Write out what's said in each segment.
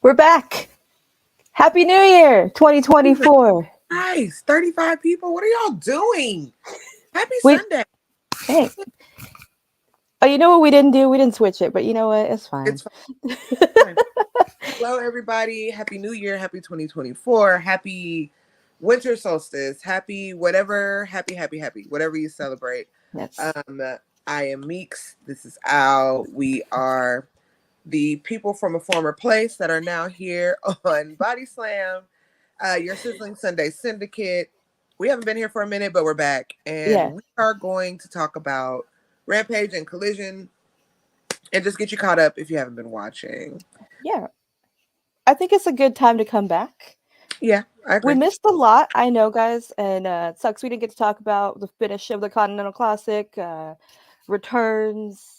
We're back. Happy New Year, 2024. Nice. 35 people. What are y'all doing? Happy We- Sunday. Hey. Oh, you know what we didn't do? We didn't switch it, but you know what? It's fine. It's fine. Hello, everybody. Happy New Year. Happy 2024. Happy winter solstice. Happy whatever. Happy, whatever you celebrate. Yes. I am Meeks. This is Al. We are the people from a former place that are now here on BodySlam, your Sizzling Sunday Syndicate. We haven't been here for a minute, but we're back. And we are going to talk about Rampage and Collision and just get you caught up if you haven't been watching. Yeah. I think it's a good time to come back. Yeah, I agree. We missed a lot, I know, guys, and it sucks we didn't get to talk about the finish of the Continental Classic, returns,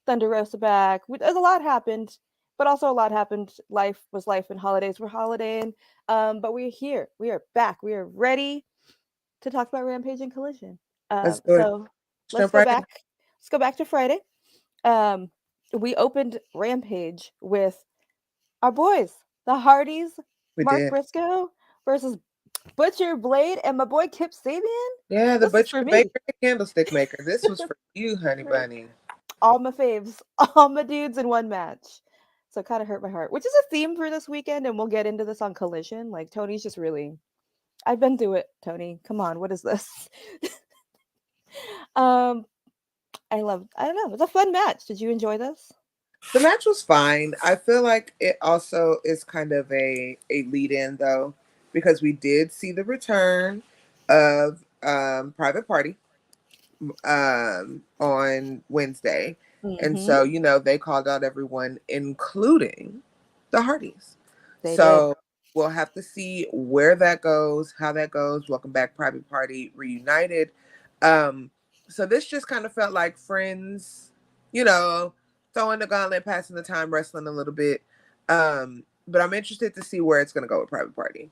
Thunder Rosa back. There's a lot happened, but also a lot happened. Life was life, and holidays were holidaying. But we're here. We are back. We are ready to talk about Rampage and Collision. Let's do it. So let's go back. Let's go back to Friday. We opened Rampage with our boys, the Hardys, Mark Briscoe versus Butcher Blade and my boy Kip Sabian. Yeah, the Butcher Baker, the Candlestick Maker. This was for you, honey bunny. All my faves, all my dudes in one match. So it kind of hurt my heart, which is a theme for this weekend, and we'll get into this on Collision. Like, Tony's just really... I've been through it, Tony. Come on, what is this? I don't know. It's a fun match. Did you enjoy this? The match was fine. I feel like it also is kind of a lead-in, though, because we did see the return of Private Party on Wednesday. Mm-hmm. And so, you know, they called out everyone, including the Hardys. So we'll have to see where that goes, how that goes. Welcome back, Private Party reunited. So this just kind of felt like friends, you know, throwing the gauntlet, passing the time, wrestling a little bit. But I'm interested to see where it's going to go with Private Party.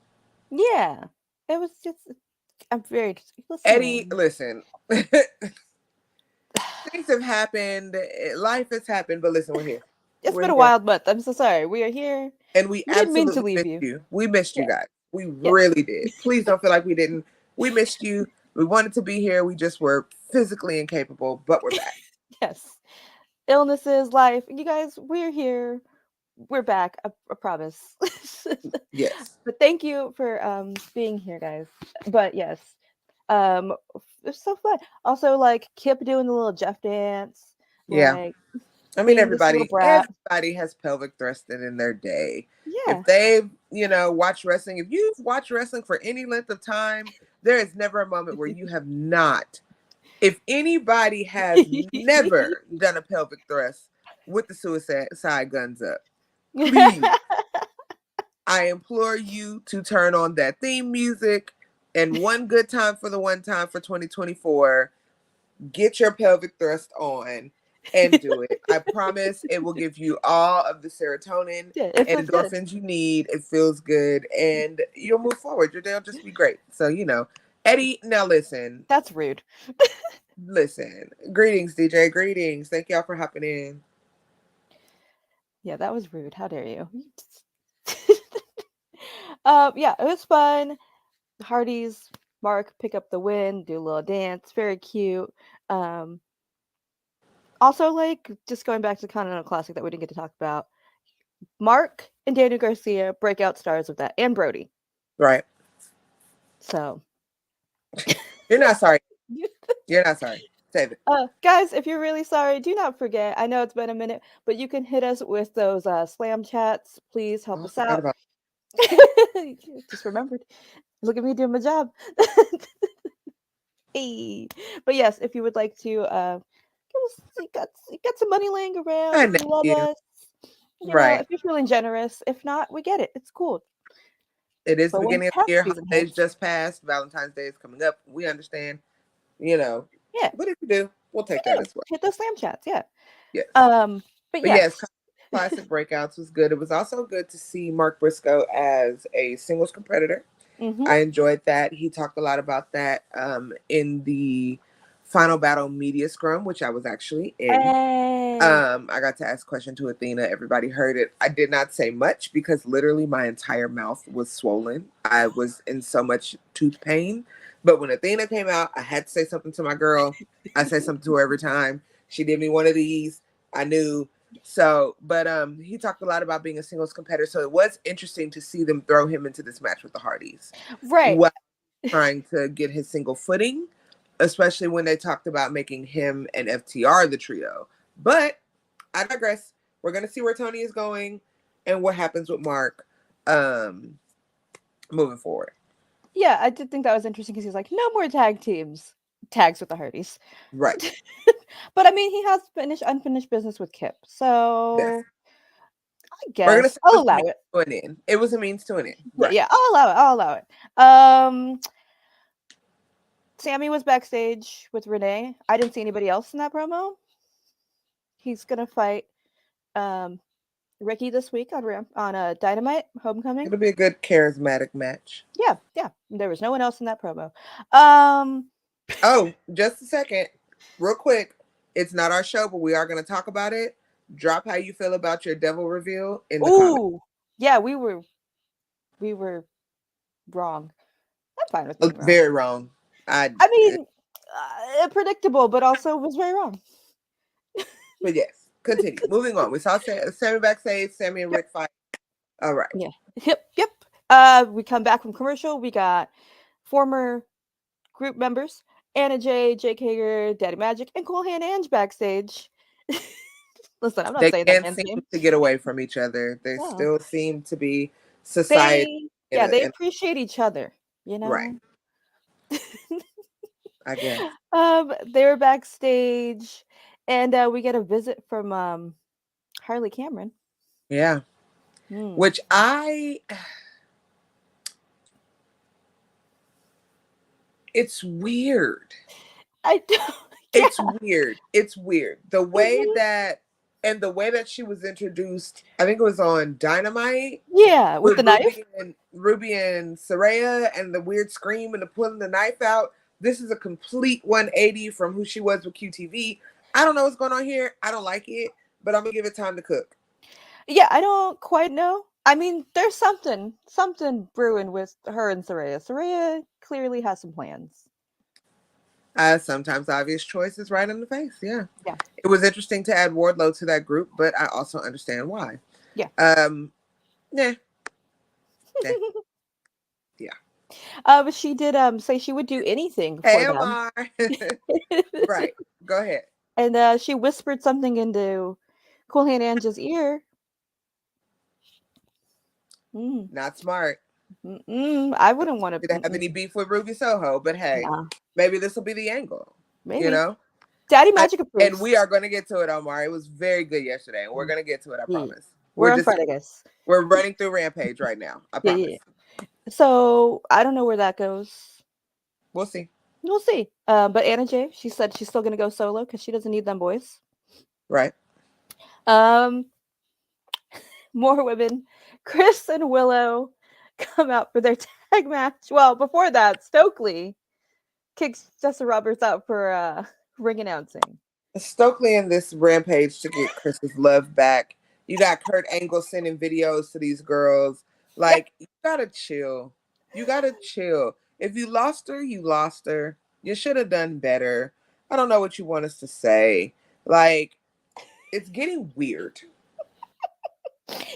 Yeah. It was just... I'm very... Eddie, listen. Things have happened. Life has happened. But listen, we're here. It's been a wild month. I'm so sorry. We are here. And we absolutely missed you. We missed you guys. We really did. Please don't feel like we didn't. We missed you. We wanted to be here. We just were physically incapable, but we're back. Yes. Illnesses, life. You guys, we're here. We're back. I promise. Yes. But thank you for being here, guys. But yes. It's so fun. Also, like, Kip doing the little Jeff dance. Yeah. Like, I mean, everybody has pelvic thrusting in their day. Yeah. If they've, watched wrestling, if you've watched wrestling for any length of time, there is never a moment where you have not. If anybody has never done a pelvic thrust with the suicide guns up, please, I implore you to turn on that theme music and one good time for 2024, get your pelvic thrust on and do it. I promise it will give you all of the serotonin and endorphins you need. It feels good and you'll move forward. Your day will just be great. So, Eddie, now listen. That's rude. Listen. Greetings, DJ. Greetings. Thank y'all for hopping in. Yeah, that was rude. How dare you? Yeah, it was fun. Hardys, Mark pick up the win, do a little dance, very cute. Also, like, just going back to the Continental Classic that we didn't get to talk about, Mark and Daniel Garcia breakout stars with that, and Brody. Right. So. You're not sorry. You're not sorry. Save it. Guys, if you're really sorry, do not forget. I know it's been a minute, but you can hit us with those slam chats. Please help us out. Just remembered. Look at me doing my job. Hey. But yes, if you would like to you got some money laying around. If you love us. Right. If you're feeling generous. If not, we get it. It's cool. It is the beginning of the year. Holidays just passed. Valentine's Day is coming up. We understand. Yeah. But if you do, we'll take that as well. Hit those slam chats. Yeah. Yes. But yes. Classic breakouts was good. It was also good to see Mark Briscoe as a singles competitor. Mm-hmm. I enjoyed that. He talked a lot about that in the Final Battle Media Scrum, which I was actually in. Hey. I got to ask a question to Athena. Everybody heard it. I did not say much because literally my entire mouth was swollen. I was in so much tooth pain. But when Athena came out, I had to say something to my girl. I say something to her every time. She did me one of these. I knew. So, but he talked a lot about being a singles competitor. So it was interesting to see them throw him into this match with the Hardys. Right. While trying to get his single footing, especially when they talked about making him and FTR the trio. But I digress. We're going to see where Tony is going and what happens with Mark moving forward. Yeah, I did think that was interesting because he was like, no more tags with the Hardys. Right. But I mean, he has unfinished business with Kip. So Yes. I guess I'll allow it. It was a means to an end. Right. Yeah, I'll allow it. Sammy was backstage with Renee. I didn't see anybody else in that promo. He's gonna fight Ricky this week on a Dynamite Homecoming. It'll be a good charismatic match. Yeah. There was no one else in that promo. Oh, just a second, real quick. It's not our show, but we are going to talk about it. Drop how you feel about your devil reveal in the comments. Yeah, we were wrong. I'm fine with being wrong. Very wrong. I mean, predictable, but also was very wrong. But yes, continue. Moving on. We saw Sammy backstage. Sammy and Rick fight. All right. Yeah. Yep. We come back from commercial. We got former group members Anna J, Jake Hager, Daddy Magic, and Cool Hand Ange backstage. Listen, I'm not saying that can't seem to get away from each other. They still seem to be society. They appreciate each other, you know. Right. I guess. They were backstage, and we get a visit from Harley Cameron. Yeah. Which it's weird. It's weird. It's weird. The way that she was introduced, I think it was on Dynamite. Yeah, with the knife. Ruby and Saraya and the weird scream and the pulling the knife out. This is a complete 180 from who she was with QTV. I don't know what's going on here. I don't like it, but I'm going to give it time to cook. Yeah, I don't quite know. I mean, there's something brewing with her and Saraya. Saraya clearly has some plans. Sometimes obvious choice is right in the face. Yeah. It was interesting to add Wardlow to that group, but I also understand why. Yeah. Yeah. But she did say she would do anything for them. Right. Go ahead. And she whispered something into Cool Hand Ange's ear. Not smart. I wouldn't want to have any beef with Ruby Soho, but hey, maybe this will be the angle. Maybe. You know? Daddy Magic approves. And we are going to get to it, Omar. It was very good yesterday, and we're going to get to it, I promise. We're on Friday, guys. We're running through Rampage right now. I promise. Yeah. So, I don't know where that goes. We'll see. We'll see. But Anna J, she said she's still going to go solo because she doesn't need them boys. Right. More women. Chris and Willow come out for their tag match. Well, before that, Stokely kicks Jessa Roberts out for ring announcing. Stokely in this Rampage to get Chris's love back. You got Kurt Angle sending videos to these girls. Like, you gotta chill. You gotta chill. If you lost her, you lost her. You should have done better. I don't know what you want us to say. Like, it's getting weird.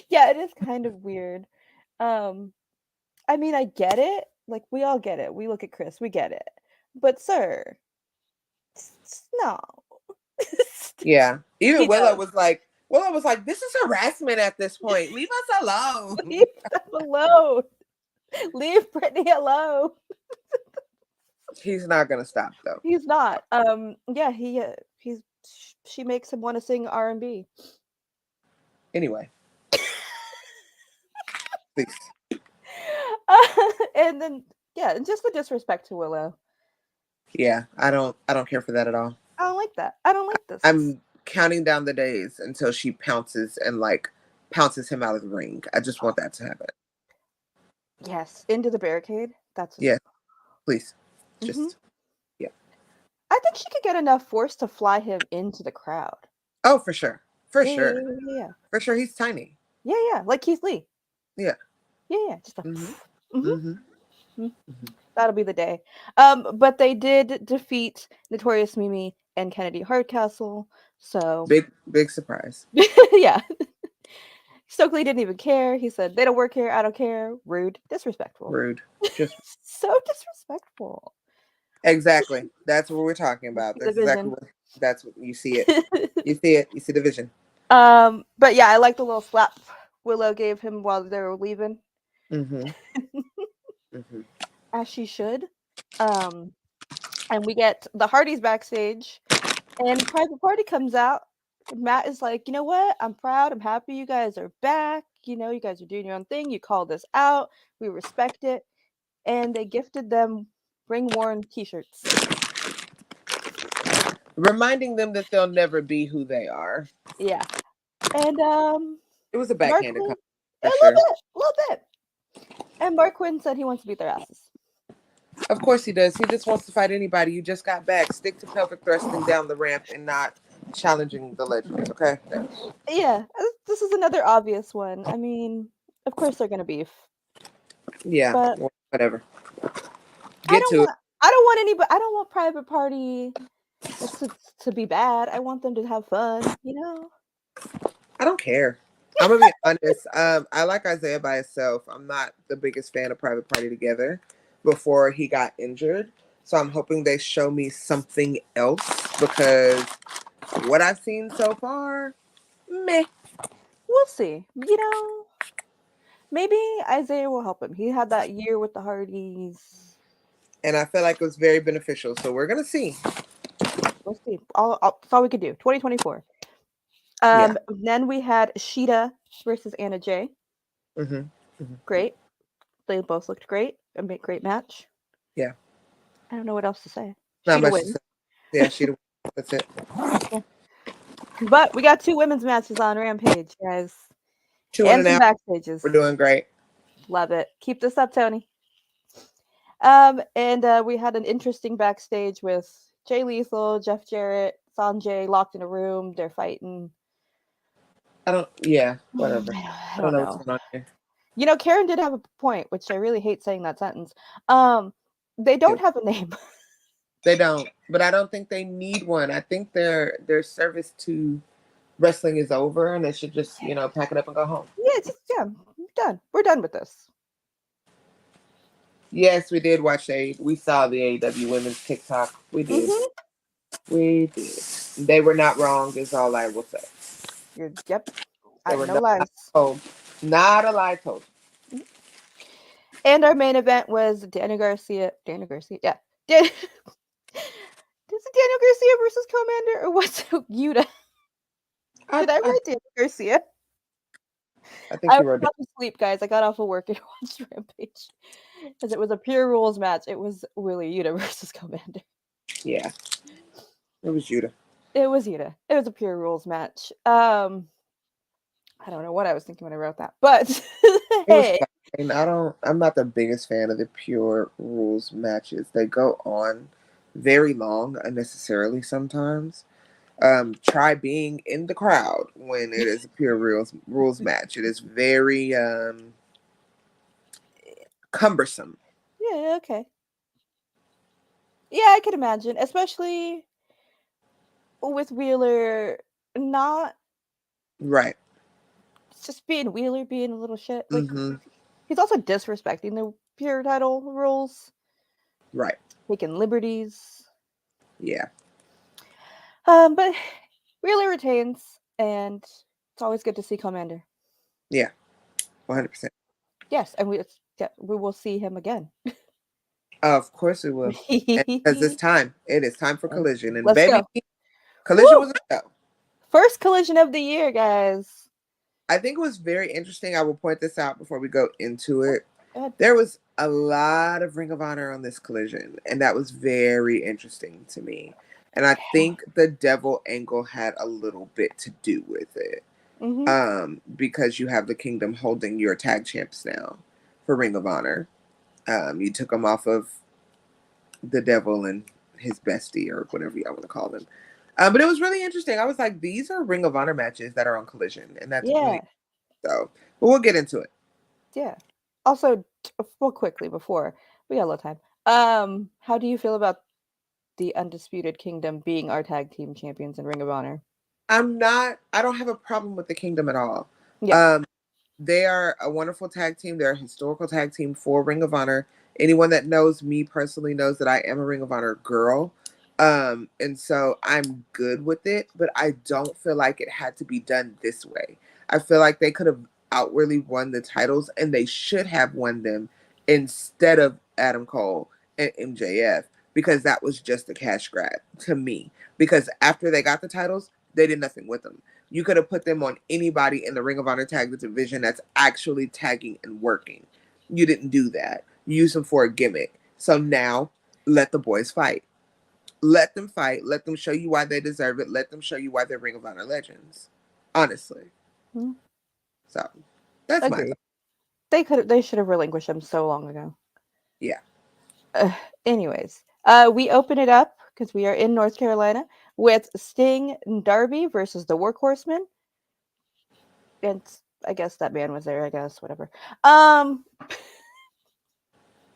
Yeah, it is kind of weird. I mean, I get it. Like, we all get it. We look at Chris, we get it. But sir, no. Yeah. Even Willow was like, this is harassment at this point. Leave us alone. Leave us alone. Leave Brittany alone. He's not gonna stop though. He's not. Yeah, she makes him want to sing R&B. Anyway. Please. And then and just the disrespect to Willow. Yeah, I don't care for that at all. I don't like that. I don't like this. I'm counting down the days until she pounces him out of the ring. I just want that to happen. Yes, into the barricade. That's please. Just I think she could get enough force to fly him into the crowd. Oh, for sure. For Yeah, sure. yeah. For sure. He's tiny. Yeah, like Keith Lee. Yeah. Yeah. Just like, Mm-hmm. that'll be the day. But they did defeat Notorious Mimi and Kennedy Hardcastle. So big surprise. yeah. Stokely didn't even care. He said, "They don't work here. I don't care." Rude, disrespectful. Rude. Just so disrespectful. exactly. That's what we're talking about. That's exactly what. That's what you see it. You see it. You see the vision. But yeah, I like the little slap Willow gave him while they were leaving. As she should. And we get the Hardys backstage, and Private Party comes out. Matt is like, you know what? I'm proud. I'm happy you guys are back. You know, you guys are doing your own thing. You called us out. We respect it. And they gifted them ring-worn t-shirts. Reminding them that they'll never be who they are. Yeah. And it was a backhanded comment. A little bit. And Mark Quinn said he wants to beat their asses. Of course he does. He just wants to fight anybody. You just got back. Stick to pelvic thrusting down the ramp and not challenging the legends, okay? Yeah, this is another obvious one. I mean, of course they're gonna beef. Yeah, but whatever. I don't want Private Party to be bad. I want them to have fun, you know? I don't care. I'm gonna be honest. I like Isaiah by himself. I'm not the biggest fan of Private Party together before he got injured. So I'm hoping they show me something else, because what I've seen so far, meh. We'll see. You know, maybe Isaiah will help him. He had that year with the Hardys. And I feel like it was very beneficial. So we're going to see. We'll see. That's all we could do. 2024. Then we had Sheeta versus Anna Jay. Great. They both looked great. A great match. Yeah. I don't know what else to say. Not much to say. Yeah, Sheeta wins. That's it. Yeah. But we got 2 women's matches on Rampage, guys. 2 and some backstages. We're doing great. Love it. Keep this up, Tony. And we had an interesting backstage with Jay Lethal, Jeff Jarrett, Sanjay locked in a room. They're fighting. Whatever. I don't know what's going on here. You know, Karen did have a point, which I really hate saying that sentence. They don't have a name. They don't, but I don't think they need one. I think their service to wrestling is over, and they should just, pack it up and go home. Yeah, done. We're done with this. Yes, we did watch we saw the AEW women's TikTok. We did. We did. They were not wrong, is all I will say. Yep. No lies. Not a lie told. And our main event was Daniel Garcia. Yeah. Is it Daniel Garcia versus Commander, or what's it? Yuta? Did I write Daniel Garcia? I think you wrote it. I was sleep, guys. I got off of work and watched Rampage. Because it was a pure rules match. It was Willie Yuta versus Commander. Yeah. It was Yuta. It was Yuta. It was a pure rules match. I don't know what I was thinking when I wrote that, but hey. I'm not the biggest fan of the pure rules matches. They go on very long unnecessarily sometimes. Try being in the crowd when it is a pure rules match. It is very cumbersome. Yeah, okay. Yeah, I could imagine, especially with Wheeler not right. Just being Wheeler, being a little shit. Like he's also disrespecting the pure title rules. Right. Taking liberties. Yeah. But Wheeler retains, and it's always good to see Commander. Yeah. 100%. Yes, and we will see him again. Of course we will. Because it's time. It is time for Collision. And Let's baby, go. Collision was a show. First Collision of the year, guys. I think it was very interesting. I will point this out before we go into it. There was a lot of Ring of Honor on this Collision, and that was very interesting to me. And I think the devil angle had a little bit to do with it. Because you have the Kingdom holding your tag champs now for Ring of Honor. You took them off of the devil and his bestie or whatever y'all want to call them. But it was really interesting. I was like, these are Ring of Honor matches that are on Collision, and that's really so. But we'll get into it. Yeah. Also, real quickly before we got a little time. How do you feel about the Undisputed Kingdom being our tag team champions in Ring of Honor? I don't have a problem with the Kingdom at all. Yeah. They are a wonderful tag team. They're a historical tag team for Ring of Honor. Anyone that knows me personally knows that I am a Ring of Honor girl. And so I'm good with it, but I don't feel like it had to be done this way. I feel like they could have outwardly won the titles, and they should have won them instead of Adam Cole and MJF, because that was just a cash grab to me. Because after they got the titles, they did nothing with them. You could have put them on anybody in the Ring of Honor tag division that's actually tagging and working. You didn't do that. You used them for a gimmick. So now let the boys fight. Let them fight. Let them show you why they deserve it. Let them show you why they're Ring of Honor legends. Honestly. Mm-hmm. So that's my thought. They should have relinquished them so long ago. Yeah. Anyways, we open it up because we are in North Carolina with Sting and Darby versus the Workhorsemen. And I guess that man was there, I guess, whatever.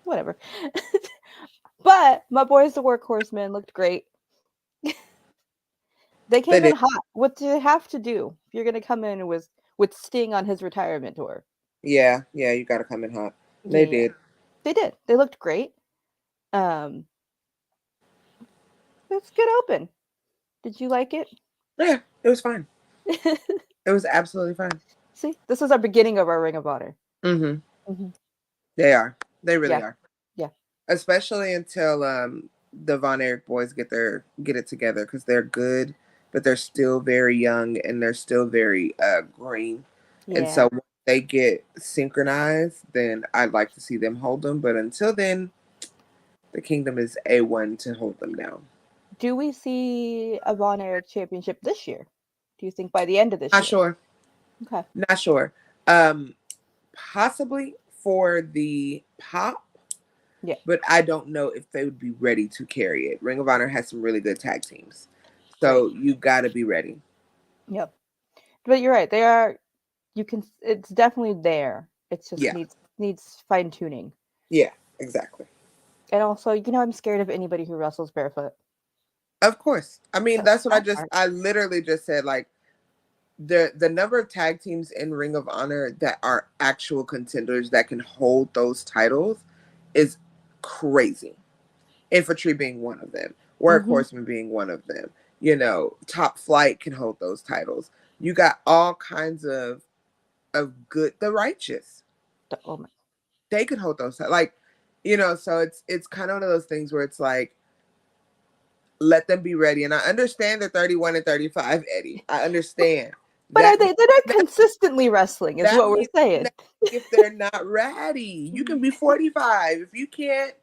Whatever. But my boys, the Workhorsemen, looked great. They came in hot. What do you have to do if you're going to come in with Sting on his retirement tour? Yeah, you got to come in hot. They did. They did. They looked great. It's good open. Did you like it? Yeah, it was fine. It was absolutely fine. See, this is our beginning of our Ring of Honor. Mm-hmm. They are. They really are. Yeah. Especially until the Von Erich boys get it together, because they're good, but they're still very young and they're still very green. Yeah. And so when they get synchronized, then I'd like to see them hold them. But until then, the Kingdom is A1 to hold them down. Do we see a Von Erich championship this year? Do you think by the end of this year? Not sure. Okay. Not sure. Possibly for the pop. Yeah. But I don't know if they would be ready to carry it. Ring of Honor has some really good tag teams. So you got to be ready. Yep. But you're right. They are, it's definitely there. It just needs fine tuning. Yeah, exactly. And also, I'm scared of anybody who wrestles barefoot. Of course. I mean, that's what I literally just said. Like, the number of tag teams in Ring of Honor that are actual contenders that can hold those titles is crazy. Infantry being one of them, Workhorsemen being one of them. Top Flight can hold those titles. You got all kinds of good, the Righteous. They could hold those, like, so it's kind of one of those things where it's like, let them be ready. And I understand they're 31 and 35, Eddie. I understand. But they're not consistently wrestling, is what we're saying. If they're not ready, you can be 45. If you can't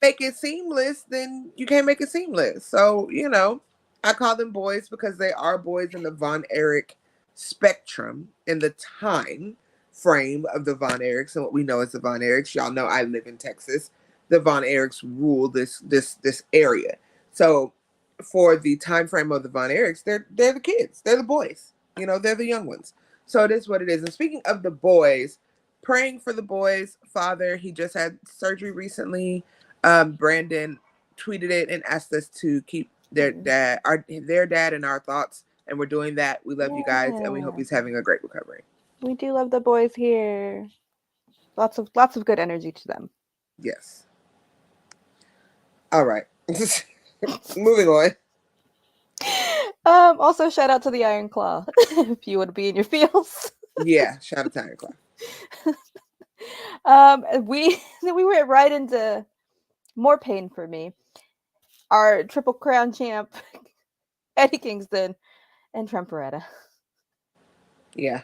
make it seamless, then you can't make it seamless. So, I call them boys because they are boys in the Von Erich spectrum, in the time frame of the Von Erichs and what we know as the Von Erichs. Y'all know I live in Texas. The Von Erichs rule this area. So for the time frame of the Von Erichs, they're the kids. They're the boys. They're the young ones. So it is what it is. And speaking of the boys, praying for the boys' father. He just had surgery recently. Brandon tweeted it and asked us to keep their dad in our thoughts. And we're doing that. We love you guys, and we hope he's having a great recovery. We do love the boys here. Lots of good energy to them. Yes. All right. Moving on. Also, shout out to the Iron Claw if you want to be in your feels. Yeah, shout out to Iron Claw. We went right into more pain for me. Our Triple Crown champ, Eddie Kingston, and Trent Beretta. Yeah.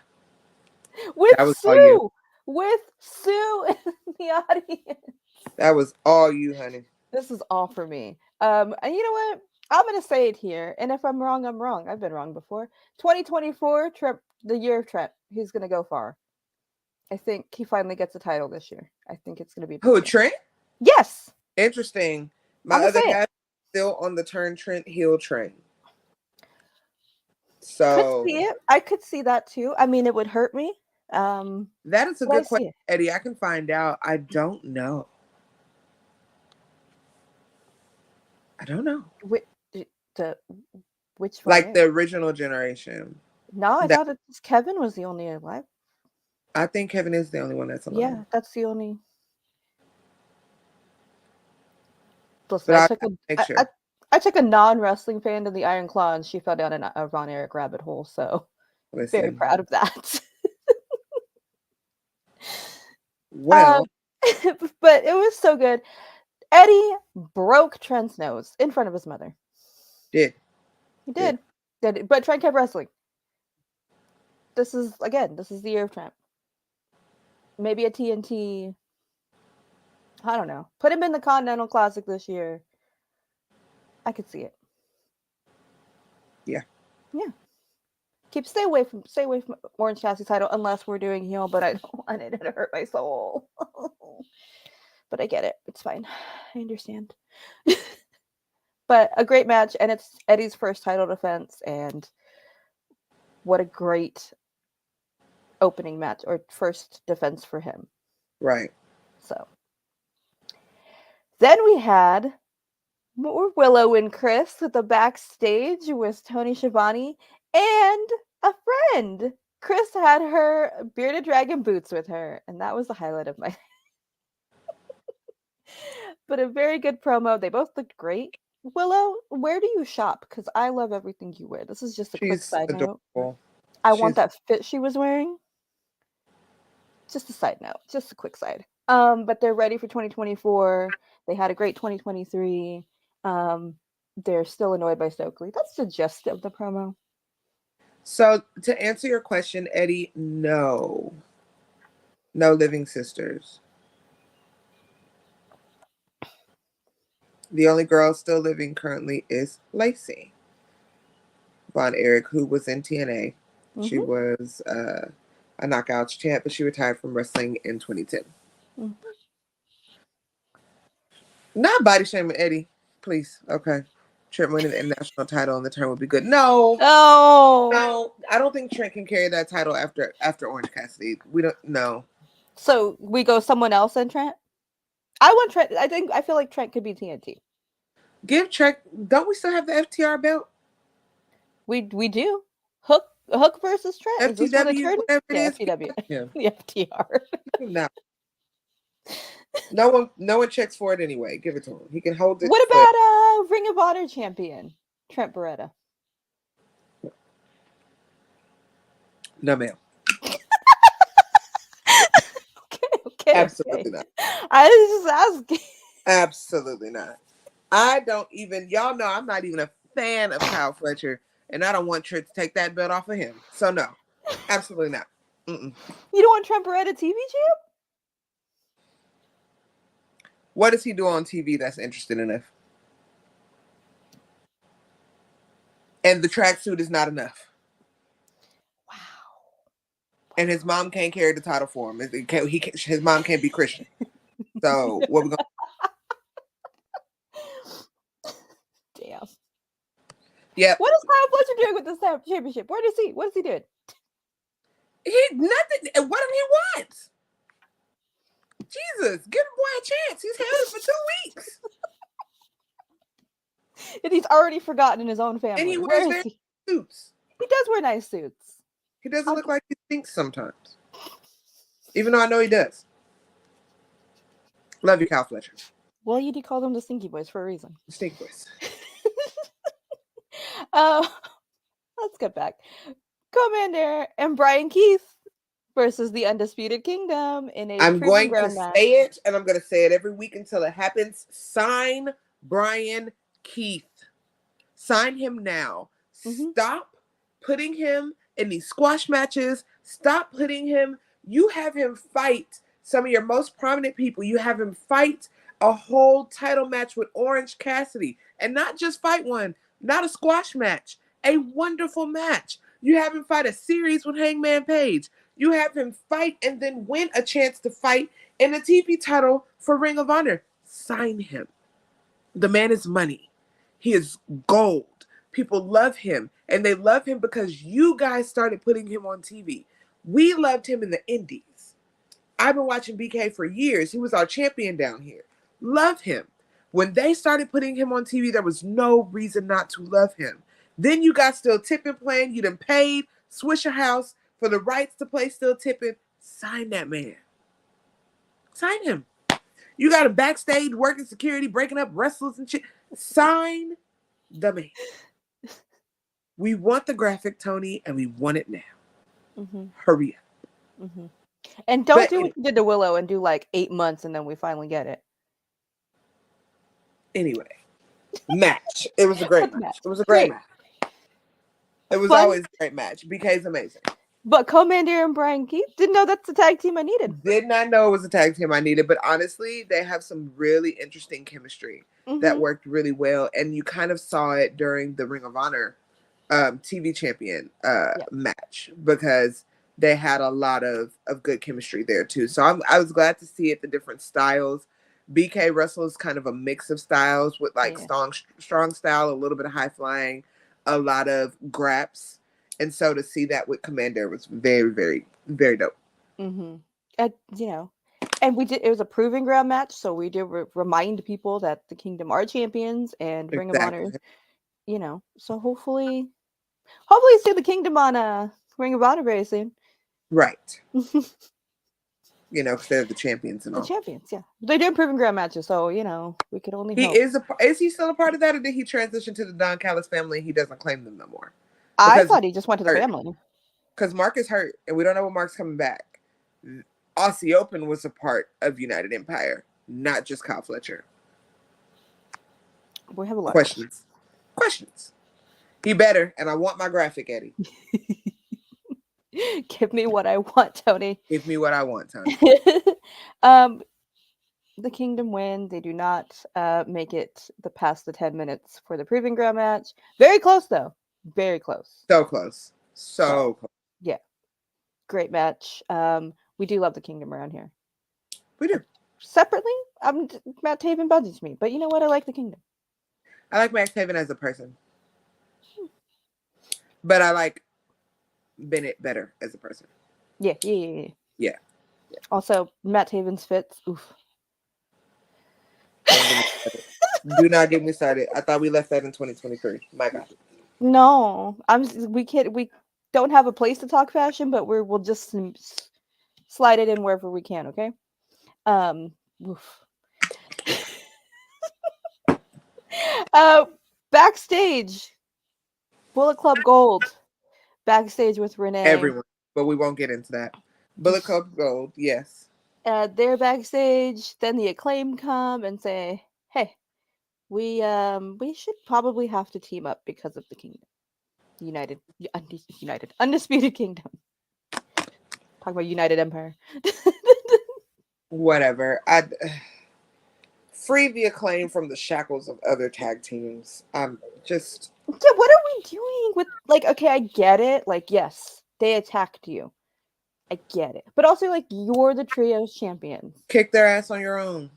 With Sue in the audience. That was all you, honey. This is all for me. And you know what? I'm gonna say it here, and if I'm wrong, I'm wrong. I've been wrong before. 2024, the year of Trent. He's gonna go far. I think he finally gets a title this year. I think it's gonna be who, Trent? Yes. Interesting. My other half still on the turn Trent heel train. So could see it. I could see that too. I mean, it would hurt me. That is a good question, Eddie. I can find out. I don't know. I don't know. Which like the original generation? No, I thought Kevin was the only alive. I think Kevin is the only one that's alive. Yeah, that's the only. Listen, I took a non-wrestling fan to the Iron Claw, and she fell down in a Ron Eric rabbit hole. So, very proud of that. Well, but it was so good. Eddie broke Trent's nose in front of his mother. He did. But Trent kept wrestling. This is the year of Trent. Maybe a TNT. I don't know. Put him in the Continental Classic this year. I could see it. Yeah. Stay away from Orange Cassidy's title unless we're doing heel, but I don't want it to hurt my soul. But I get it. It's fine. I understand. But a great match, and it's Eddie's first title defense, and what a great opening match or first defense for him. Right. So then we had more Willow and Chris with the backstage with Tony Schiavone and a friend. Chris had her bearded dragon boots with her, and that was the highlight of my but a very good promo. They both looked great. Willow, where do you shop? Because I love everything you wear. This is just a quick side note. I want that fit she was wearing. Just a side note. Just a quick side. But they're ready for 2024. They had a great 2023. They're still annoyed by Stokely. That's the gist of the promo. So to answer your question, Eddie, no living sisters. The only girl still living currently is Lacey Von Erich, who was in TNA. Mm-hmm. She was a Knockouts champ, but she retired from wrestling in 2010. Mm-hmm. Not body shaming Eddie, please. Okay. Trent winning the international title on the turn would be good. No, I don't think Trent can carry that title after Orange Cassidy. We don't know. So we go someone else in Trent. I want Trent. I feel like Trent could be TNT. Give Trent. Don't we still have the FTR belt? We do. Hook versus Trent. FTW, whatever it is. FTW. Yeah. The FTR. No. No one checks for it anyway. Give it to him. He can hold it. What about Ring of Honor champion Trent Beretta? No, ma'am. Okay. Absolutely not. I was just asking. Absolutely not. I don't even. Y'all know I'm not even a fan of Kyle Fletcher, and I don't want Trent to take that belt off of him. So no, absolutely not. Mm-mm. You don't want Trent Beretta TV champ? What does he do on TV that's interesting enough? And the tracksuit is not enough. Wow. And his mom can't carry the title for him. His mom can't be Christian. So what we gonna? Damn. Yeah. What is Kyle Fletcher doing with this championship? What is he doing? Nothing. What do he want? Jesus, give the boy a chance. He's held it for 2 weeks. And he's already forgotten in his own family. And he wears their suits. He does wear nice suits. He doesn't look like he thinks sometimes. Even though I know he does. Love you, Kyle Fletcher. Well, you did call them the Stinky Boys for a reason. The Stinky Boys. Let's get back. Commander and Brian Keith versus the Undisputed Kingdom in a I'm going to match. say it, and I'm going to say it every week until it happens. Sign Brian Keith. Sign him now. Mm-hmm. Stop putting him in these squash matches. Stop putting him. You have him fight some of your most prominent people. You have him fight a whole title match with Orange Cassidy. And not just fight one. Not a squash match. A wonderful match. You have him fight a series with Hangman Page. You have him fight and then win a chance to fight in a TV title for Ring of Honor. Sign him. The man is money. He is gold. People love him, and they love him because you guys started putting him on TV. We loved him in the indies. I've been watching BK for years. He was our champion down here. Love him. When they started putting him on TV, there was no reason not to love him. Then you got Still Tipping playing. You done paid Swishahouse for the rights to play Still Tipping. Sign that man. Sign him. You got him backstage working security, breaking up wrestlers and shit. Sign the man. We want the graphic, Tony, and we want it now. Mm-hmm. Hurry up. Mm-hmm. And don't do what you did to Willow and do like 8 months and then we finally get it. Anyway, match. It was a great match. It was a great match. It was always a great match. BK's amazing. But Commander and Brian Keith didn't know that's the tag team I needed. Did not know it was a tag team I needed, but honestly, they have some really interesting chemistry that worked really well. And you kind of saw it during the Ring of Honor TV champion match because they had a lot of good chemistry there too. So I was glad to see it, the different styles. BK wrestles kind of a mix of styles with like strong style, a little bit of high flying, a lot of graps. And so to see that with Commander was very, very, very dope. Mm-hmm. And we did. It was a proving ground match, so we did remind people that the Kingdom are champions and Ring of Honor. So hopefully see the Kingdom on Ring of Honor very soon. Right. Because they're the champions and all. The champions, yeah. They did proving ground matches, so we could only hope. Is he still a part of that, or did he transition to the Don Callis family and he doesn't claim them no more? I thought he just went to the family. Because Mark is hurt, and we don't know when Mark's coming back. Aussie Open was a part of United Empire, not just Kyle Fletcher. We have a lot of questions. He better, and I want my graphic, Eddie. Give me what I want, Tony. Give me what I want, Tony. The Kingdom win. They do not make it past the 10 minutes for the proving ground match. Very close, though. Very close. So close. So close. Yeah. Great match. We do love the Kingdom around here. We do. Separately, Matt Taven bothers me, but you know what? I like the Kingdom. I like Matt Taven as a person. But I like Bennett better as a person. Yeah. Also, Matt Taven's fits. Oof. Do not get me started. I thought we left that in 2023. My God. No, we don't have a place to talk fashion, but we'll just slide it in wherever we can, okay? Backstage, Bullet Club Gold, backstage with Renee. Everyone, but we won't get into that. Bullet Club Gold, yes. They're backstage. Then the Acclaim come and say, "Hey, we should probably have to team up because of the Kingdom, Undisputed Kingdom." Talk about United Empire. Whatever. Free the Acclaim from the shackles of other tag teams. Just. Yeah, what are we doing with okay, I get it. Yes, they attacked you. I get it. But also you're the trios champions. Kick their ass on your own.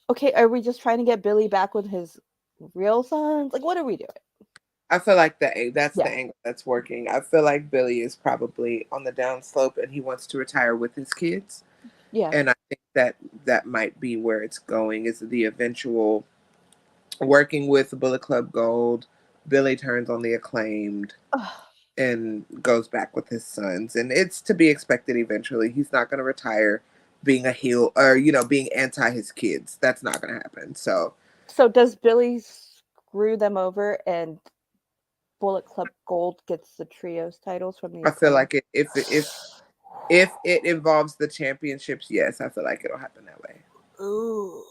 Okay, are we just trying to get Billy back with his real sons? What are we doing? I feel like that's the angle that's working. I feel like Billy is probably on the downslope and he wants to retire with his kids. Yeah. And I think that might be where it's going, is the eventual working with Bullet Club Gold. Billy turns on the Acclaimed and goes back with his sons. And it's to be expected eventually. He's not going to retire being a heel or, being anti his kids. That's not going to happen. So does Billy screw them over and Bullet Club Gold gets the trios titles from the I feel like if it involves the championships, yes, I feel like it'll happen that way. Ooh.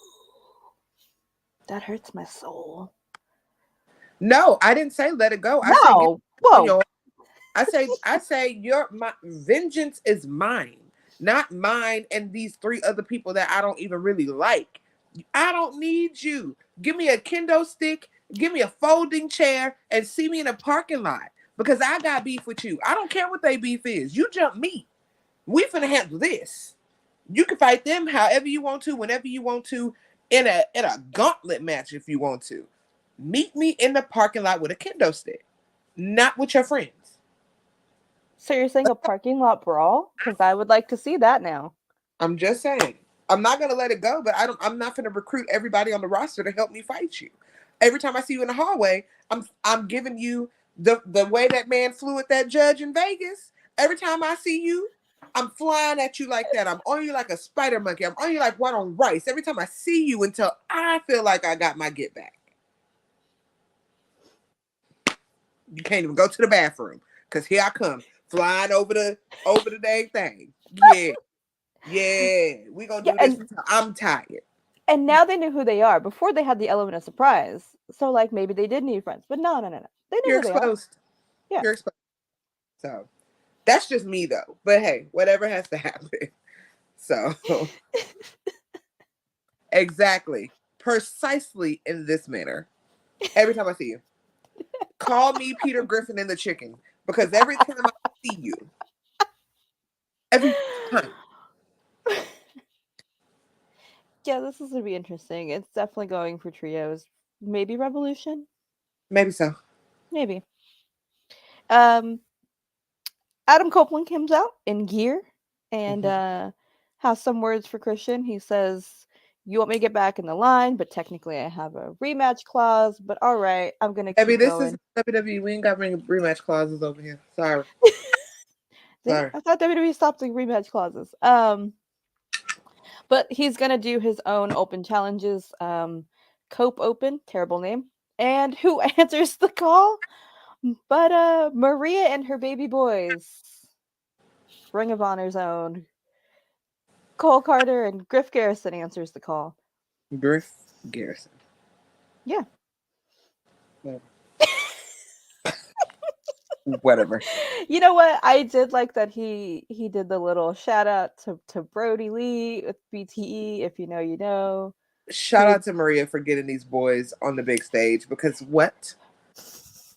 That hurts my soul. No, I didn't say let it go. I say my vengeance is mine, not mine and these 3 other people that I don't even really like. I don't need you. Give me a kendo stick, give me a folding chair, and see me in a parking lot because I got beef with you. I don't care what they beef is. You jump me. We finna handle this. You can fight them however you want to, whenever you want to. in a gauntlet match if you want to. Meet me in the parking lot with a kendo stick, not with your friends. So you're saying a parking lot brawl? Because I would like to see that now. I'm just saying. I'm not gonna let it go, but I'm not gonna recruit everybody on the roster to help me fight you. Every time I see you in the hallway, I'm giving you the way that man flew at that judge in Vegas. Every time I see you, I'm flying at you like that. I'm on you like a spider monkey. I'm on you like white on rice. Every time I see you until I feel like I got my get back. You can't even go to the bathroom because here I come flying over the dang thing. Yeah. Yeah, we gonna do this until I'm tired. And now they knew who they are. Before they had the element of surprise. So like maybe they did need friends. But no. They knew You're who exposed. They are. Yeah. You're exposed. So that's just me though. But hey, whatever has to happen. So exactly. Precisely in this manner. Every time I see you. Call me Peter Griffin and the chicken. Because every time I see you. Every time. Yeah, this is gonna be interesting. It's definitely going for trios. Maybe Revolution? Maybe so. Maybe. Adam Copeland comes out in gear and has some words for Christian. He says, "You want me to get back in the line, but technically I have a rematch clause. But all right, I'm gonna keep going." This is WWE. We ain't got rematch clauses over here. Sorry. Sorry. I thought WWE stopped the rematch clauses. But he's gonna do his own open challenges. Cope Open, terrible name. And who answers the call? But Maria and her baby boys. Ring of Honor's own. Cole Carter and Griff Garrison answers the call. Griff Garrison. Yeah. Whatever. You know what? I did like that he did the little shout out to Brody Lee with BTE. If you know, you know. Shout out to Maria for getting these boys on the big stage because what?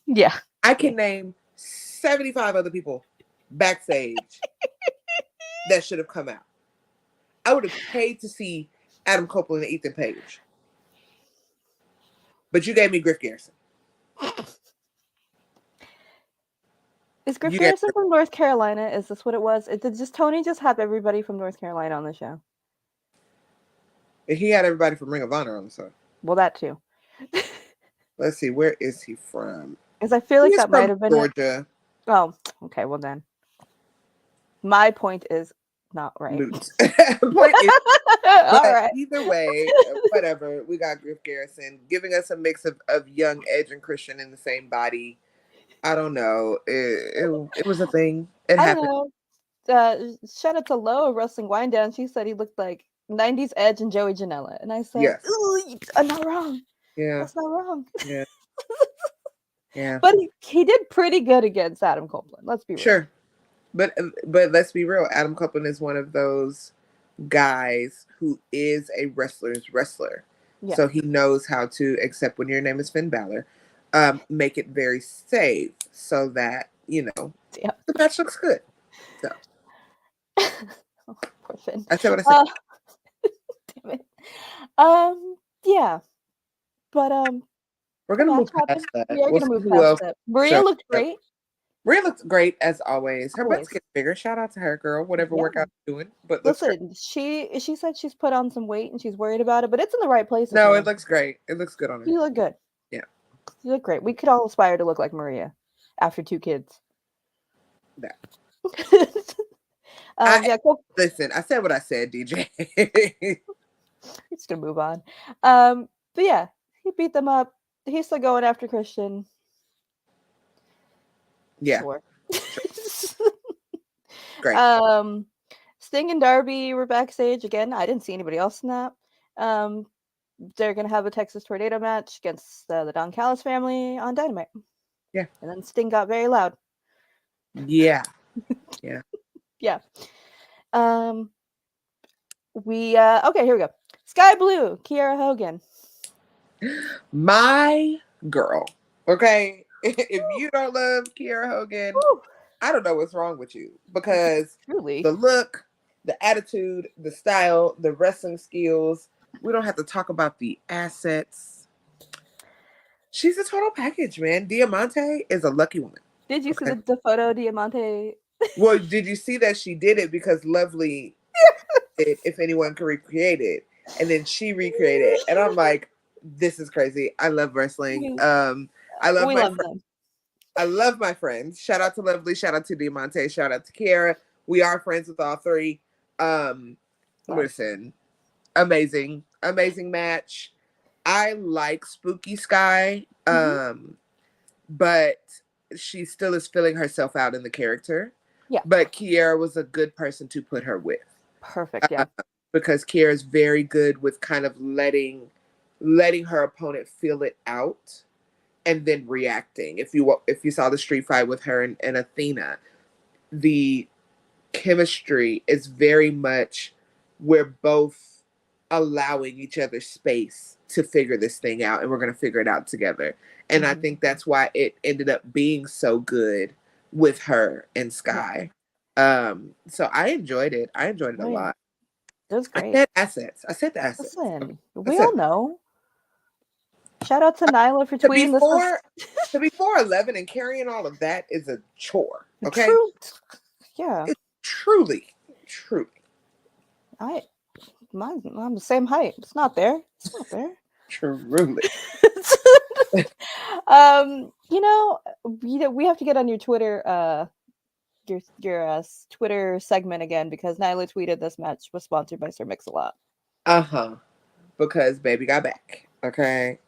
Yeah. I can name 75 other people backstage that should have come out. I would have paid to see Adam Copeland and Ethan Page. But you gave me Griff Garrison. Is Griff Garrison from North Carolina? Is this what it was? Did Tony just have everybody from North Carolina on the show? He had everybody from Ring of Honor on the show. Well, that too. Let's see, where is he from? Because I feel like that might have been Georgia. Oh, okay. Well then, my point is not right. Point is, all right. Either way, whatever. We got Griff Garrison giving us a mix of young Edge and Christian in the same body. I don't know. It was a thing. It happened. Shout out to Lo of Wrestling Wind Down. She said he looked like 90s Edge and Joey Janela. And I said, yes. Ooh, I'm not wrong. Yeah. That's not wrong. Yeah. Yeah. But he did pretty good against Adam Copeland. Let's be real. Sure. But let's be real. Adam Copeland is one of those guys who is a wrestler's wrestler. Yeah. So he knows how to, except when your name is Finn Balor, make it very safe so that, you know, the match looks good. So. Oh, poor Finn. I said what I said. Damn it. Yeah. But we're gonna move past that. We are gonna move past that. Maria looked great. Maria looks great as always. Her butt's getting bigger. Shout out to her, girl. Whatever workout you're doing. But listen, she said she's put on some weight and she's worried about it, but it's in the right place. No, it looks great. It looks good on her. You look good. Yeah. You look great. We could all aspire to look like Maria after 2 kids. That. Listen, I said what I said, DJ. Just gonna move on. But yeah, he beat them up. He's still going after Christian. Yeah. Sure. Great. Sting and Darby were backstage again. I didn't see anybody else in that. They're gonna have a Texas Tornado match against the Don Callis family on Dynamite. Yeah. And then Sting got very loud. Yeah. Yeah. Yeah. Okay, here we go. Sky Blue, Kiera Hogan. My girl. Okay. If you don't love Kiera Hogan, I don't know what's wrong with you. Because Truly. The look, the attitude, the style, the wrestling skills, We don't have to talk about the assets. She's a total package, man. Diamante is a lucky woman. Did you see the photo of Diamante? Well, did you see that she did it because Lovely did If Anyone Could Recreate It, and then she recreated it, and I'm like, this is crazy. I love wrestling. I love we my love them. I love my friends. Shout out to Lovely. Shout out to Diamante. Shout out to Kiara. We are friends with all three. Listen, amazing match. I like Spooky Sky, but she still is filling herself out in the character. Yeah. But Kiara was a good person to put her with. Perfect, yeah. Because Kiara is very good with kind of letting her opponent feel it out and then reacting. If you saw the street fight with her and Athena, the chemistry is very much we're both allowing each other space to figure this thing out, and we're going to figure it out together. And I think that's why it ended up being so good with her and Sky. So I enjoyed it. I enjoyed it a lot. That was great. I said the assets. Listen, we all know. Shout out to Nyla for tweeting this. To be 4'11" and carrying all of that is a chore. Okay. Yeah. It's truly. I'm the same height. It's not there. Truly. We have to get on your Twitter, your Twitter segment again, because Nyla tweeted this match was sponsored by Sir Mix-a-Lot. Because baby got back. Okay.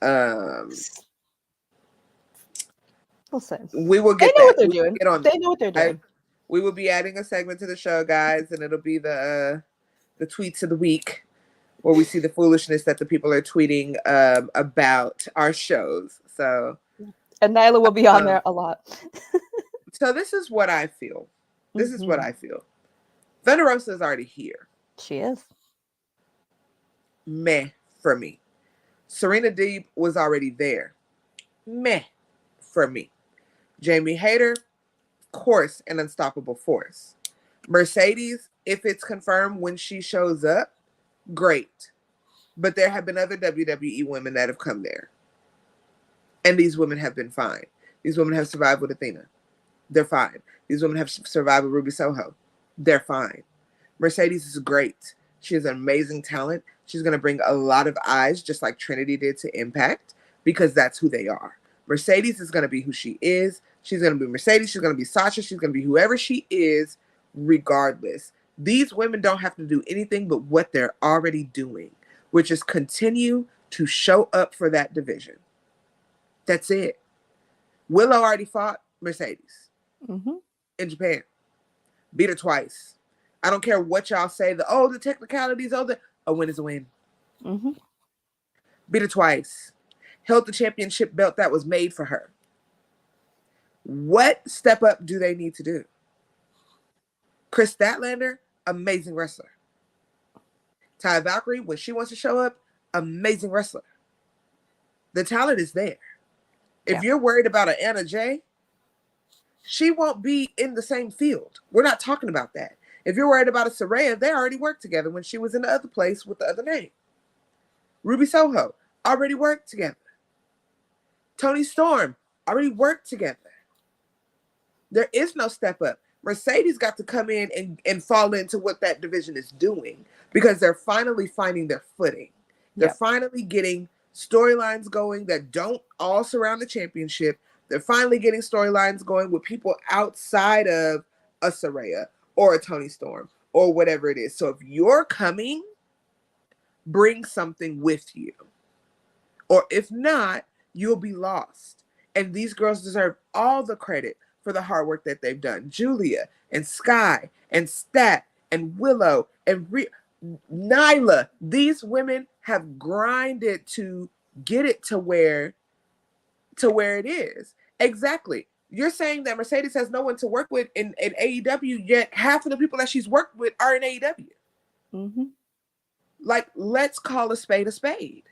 Listen, we will get. They know what they're doing. They know what they're doing. We will be adding a segment to the show, guys, and it'll be the tweets of the week, where we see the foolishness that the people are tweeting about our shows. So, and Nyla will be on there a lot. So this is what I feel. Thunder Rosa is already here. She is. Meh for me. Serena Deeb was already there. Meh for me. Jamie Hayter, of course, an unstoppable force. Mercedes, if it's confirmed when she shows up, great. But there have been other WWE women that have come there. And these women have been fine. These women have survived with Athena. They're fine. These women have survived with Ruby Soho. They're fine. Mercedes is great. She has an amazing talent. She's going to bring a lot of eyes, just like Trinity did to Impact, because that's who they are. Mercedes is going to be who she is. She's going to be Mercedes. She's going to be Sasha. She's going to be whoever she is, regardless. These women don't have to do anything but what they're already doing, which is continue to show up for that division. That's it. Willow already fought Mercedes in Japan. Beat her twice. I don't care what y'all say. The technicalities. A win is a win. Beat her twice. Held the championship belt that was made for her. What step up do they need to do? Chris Statlander, amazing wrestler. Ty Valkyrie, when she wants to show up, amazing wrestler. The talent is there. If you're worried about an Anna Jay, she won't be in the same field. We're not talking about that. If you're worried about a Saraya, they already worked together when she was in the other place with the other name. Ruby Soho already worked together. Toni Storm already worked together. There is no step up. Mercedes got to come in and fall into what that division is doing, because they're finally finding their footing. They're finally getting storylines going that don't all surround the championship. They're finally getting storylines going with people outside of a Saraya or a Toni Storm or whatever it is. So if you're coming, bring something with you. Or if not, you'll be lost. And these girls deserve all the credit for the hard work that they've done. Julia and Sky and Stat and Willow and Nyla. These women have grinded to get it to where it is. Exactly. You're saying that Mercedes has no one to work with in AEW, yet half of the people that she's worked with are in AEW. Like, let's call a spade a spade.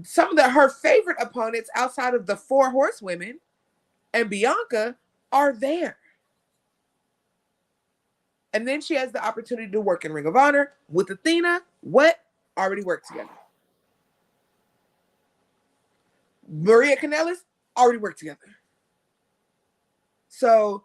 Some of her favorite opponents outside of the 4 horsewomen and Bianca are there. And then she has the opportunity to work in Ring of Honor with Athena. What? already worked together. Maria Kanellis already worked together. So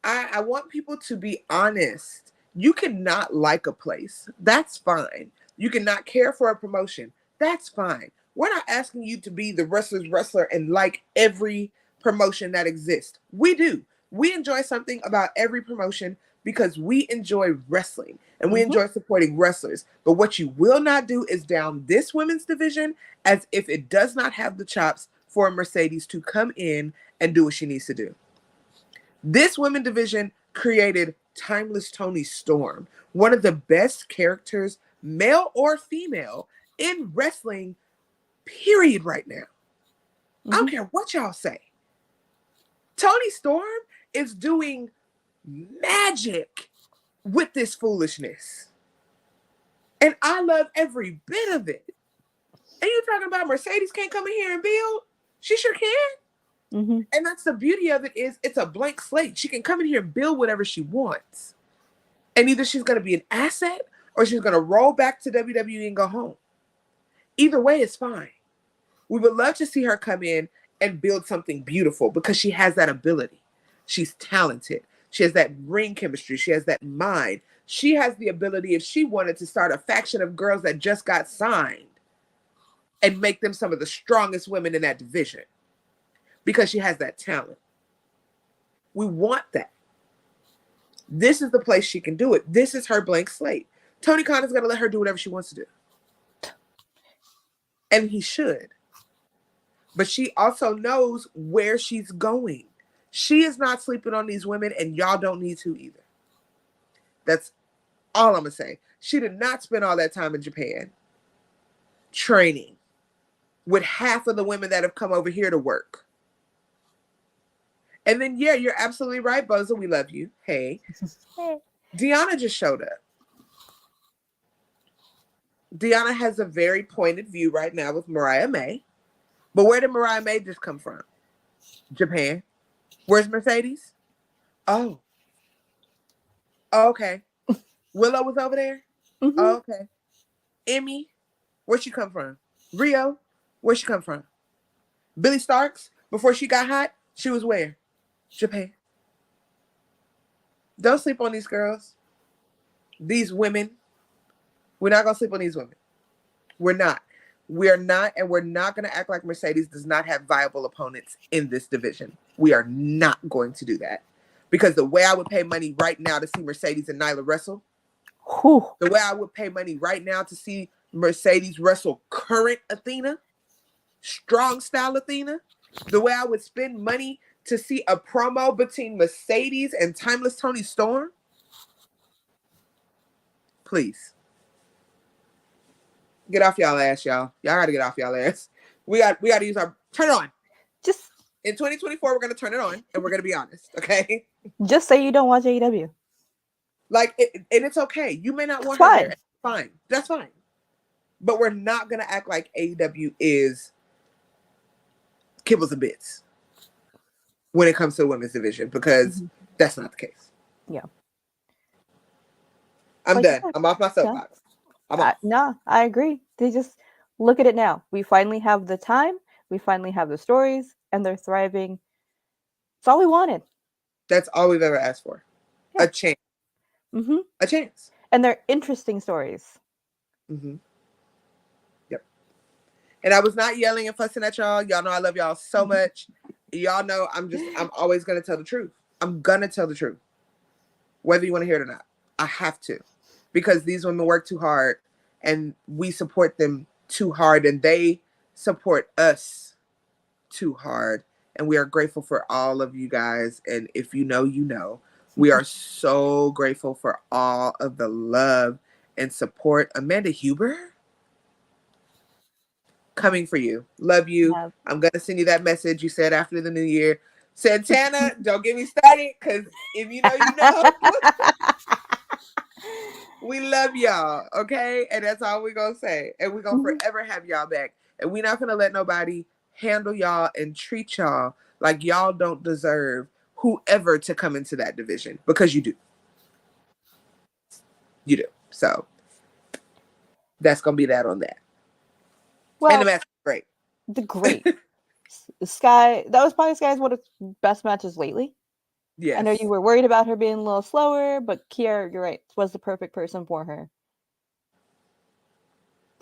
I want people to be honest. You cannot like a place. That's fine. You cannot care for a promotion. That's fine. We're not asking you to be the wrestler's wrestler and like every promotion that exists. We do. We enjoy something about every promotion because we enjoy wrestling and we enjoy supporting wrestlers. But what you will not do is down this women's division as if it does not have the chops for Mercedes to come in and do what she needs to do. This women division created Timeless Toni Storm, one of the best characters, male or female, in wrestling, period, right now. I don't care what y'all say. Toni Storm is doing magic with this foolishness. And I love every bit of it. And you're talking about Mercedes can't come in here and build? She sure can. And that's the beauty of it, is it's a blank slate. She can come in here and build whatever she wants. And either she's going to be an asset or she's going to roll back to WWE and go home. Either way is fine. We would love to see her come in and build something beautiful because she has that ability. She's talented. She has that ring chemistry. She has that mind. She has the ability, if she wanted, to start a faction of girls that just got signed and make them some of the strongest women in that division. Because she has that talent. We want that. This is the place she can do it. This is her blank slate. Tony Khan is going to let her do whatever she wants to do. And he should. But she also knows where she's going. She is not sleeping on these women, and y'all don't need to either. That's all I'm going to say. She did not spend all that time in Japan training with half of the women that have come over here to work. And then, yeah, you're absolutely right, Boza. We love you. Hey. Deanna just showed up. Deanna has a very pointed view right now with Mariah May. But where did Mariah May just come from? Japan. Where's Mercedes? Oh, okay. Willow was over there? Oh, okay. Emmy, where'd she come from? Rio, where'd she come from? Billy Starks, before she got hot, she was where? Japan. Don't sleep on these girls. These women. We're not going to sleep on these women. We're not. We're not, and we're not going to act like Mercedes does not have viable opponents in this division. We are not going to do that. Because the way I would pay money right now to see Mercedes and Nyla wrestle, the way I would pay money right now to see Mercedes wrestle current Athena, strong style Athena, the way I would spend money to see a promo between Mercedes and Timeless Toni Storm, please. Get off y'all ass, y'all. Y'all gotta get off y'all ass. We got to use our, turn it on. Just in 2024, we're gonna turn it on and we're gonna be honest, okay? Just say you don't watch AEW. Like, and it's okay. You may not want her there. Fine. That's fine. But we're not gonna act like AEW is kibbles and bits when it comes to the women's division, because that's not the case. Yeah. I'm done. I'm off my soapbox. No, I agree. They just look at it now. We finally have the time. We finally have the stories, and they're thriving. It's all we wanted. That's all we've ever asked for. Yeah. A chance. A chance. And they're interesting stories. Yep. And I was not yelling and fussing at y'all. Y'all know I love y'all so much. Y'all know I'm always going to tell the truth. I'm going to tell the truth. Whether you want to hear it or not. I have to. Because these women work too hard and we support them too hard and they support us too hard. And we are grateful for all of you guys. And if you know, you know. We are so grateful for all of the love and support. Amanda Huber, coming for you. Love you. Yeah. I'm going to send you that message you said after the new year. Santana, don't get me started, because if you know, you know. We love y'all, okay? And that's all we're going to say. And we're going to forever have y'all back. And we're not going to let nobody handle y'all and treat y'all like y'all don't deserve whoever to come into that division, because you do. You do. So That's gonna be that on that. Well, and the match was great. Great. Sky, that was probably Sky's one of the best matches lately. Yes. I know you were worried about her being a little slower, but Kiera, you're right, was the perfect person for her.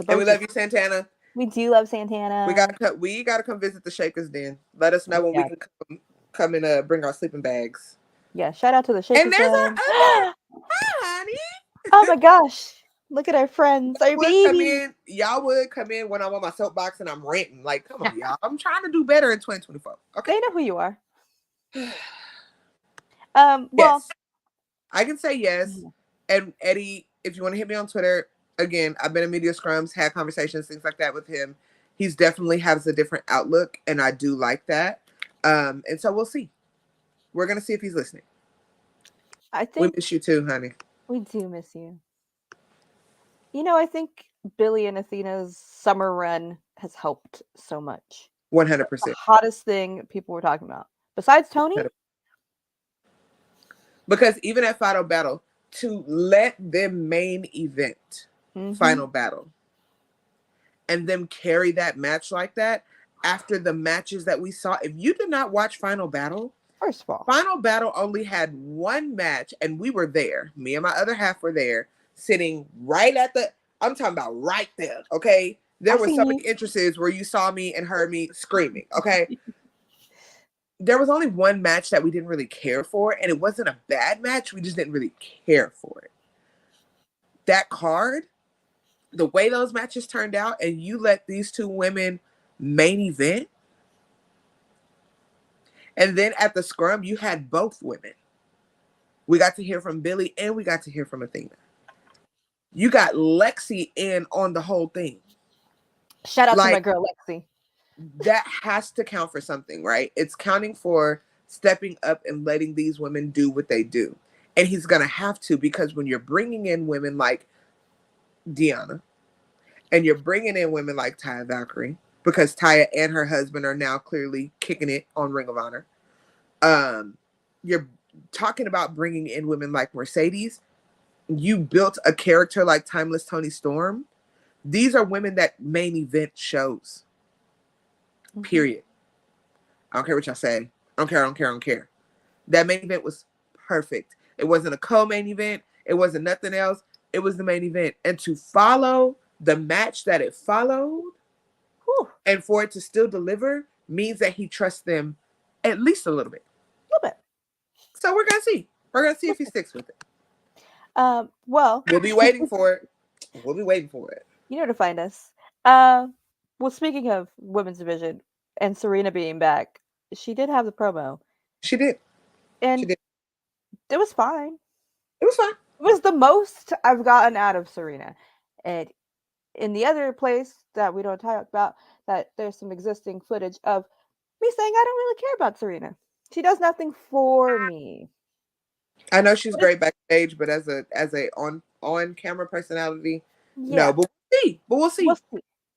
And we love you, Santana. We do love Santana. We gotta come visit the Shakers Den. Let us know when we can come and bring our sleeping bags. Yeah, shout out to the Shakers. And there's our other. Hi, honey. Oh my gosh. Look at our friends. Our baby. Y'all would come in when I'm on my soapbox and I'm ranting. Like, come on, y'all. I'm trying to do better in 2024. Okay. They know who you are. Well, yes. I can say yes. And Eddie, if you want to hit me on Twitter, again, I've been in media scrums, had conversations, things like that with him. He's definitely has a different outlook, and I do like that. And so we'll see. We're gonna see if he's listening. I think we miss you too, honey. We do miss you. You know, I think Billy and Athena's summer run has helped so much. 100%. The hottest thing people were talking about, besides Tony. 100%. Because even at Final Battle, to let them main event Final Battle and them carry that match like that after the matches that we saw. If you did not watch Final Battle, first of all, Final Battle only had one match, and we were there. Me and my other half were there, sitting right at the, I'm talking about right there, okay? There were so many entrances where you saw me and heard me screaming, okay? There was only one match that we didn't really care for, and it wasn't a bad match. We just didn't really care for it. That card, the way those matches turned out, and you let these two women main event, and then at the scrum, you had both women. We got to hear from Billy, and we got to hear from Athena. You got Lexi in on the whole thing. Shout out to my girl, Lexi. That has to count for something, right? It's counting for stepping up and letting these women do what they do. And he's going to have to, because when you're bringing in women like Deanna, and you're bringing in women like Taya Valkyrie, because Taya and her husband are now clearly kicking it on Ring of Honor. You're talking about bringing in women like Mercedes. You built a character like Timeless Toni Storm. These are women that main event shows. Period. I don't care what y'all say. I don't care. That main event was perfect. It wasn't a co-main event. It wasn't nothing else. It was the main event. And to follow the match that it followed, and for it to still deliver, means that he trusts them at least a little bit. So we're going to see. We're going to see if he sticks with it. Well, we'll be waiting for it. We'll be waiting for it. You know where to find us. Well, speaking of women's division and Serena being back, she did have the promo. She did. And she did. It was fine. It was fine. It was the most I've gotten out of Serena. And in the other place that we don't talk about, that there's some existing footage of me saying I don't really care about Serena. She does nothing for me. I know she's great backstage, but as a on camera personality, no. But we'll see.